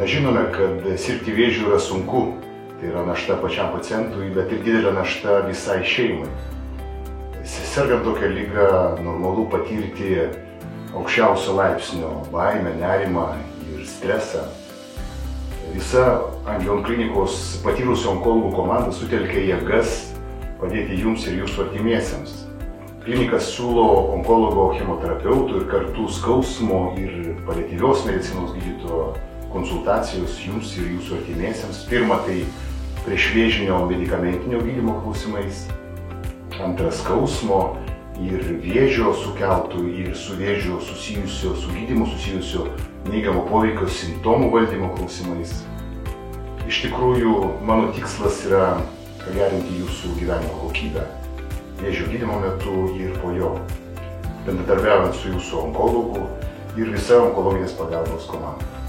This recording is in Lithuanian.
Mes žinome, kad sirgti vėžiu yra sunku, tai yra našta pačiam pacientui, bet ir didelė našta visai šeimai. Sergant tokią ligą normalu patirti aukščiausio laipsnio baimę, nerimą ir stresą. Visa Angelon klinikos patyrusio onkologų komanda sutelkė jėgas padėti jums ir jūsų artimiesiems. Klinika siūlo onkologo chemoterapeutų ir kartu skausmo ir paliatyvios medicinos gydytojo konsultacijos jums ir jūsų artimiesiems. Pirma, tai priešvėžinio medikamentinio gydymo klausimais. Antra, skausmo ir vėžio sukeltų ir su vėžiu susijusio, su gydymu susijusio neigiamo poveikio simptomų valdymo klausimais. Iš tikrųjų, mano tikslas yra pagerinti jūsų gyvenimo kokybę vėžio gydymo metu ir po jo, bendradarbiaujant su jūsų onkologu ir visa onkologinės pagalbos komanda.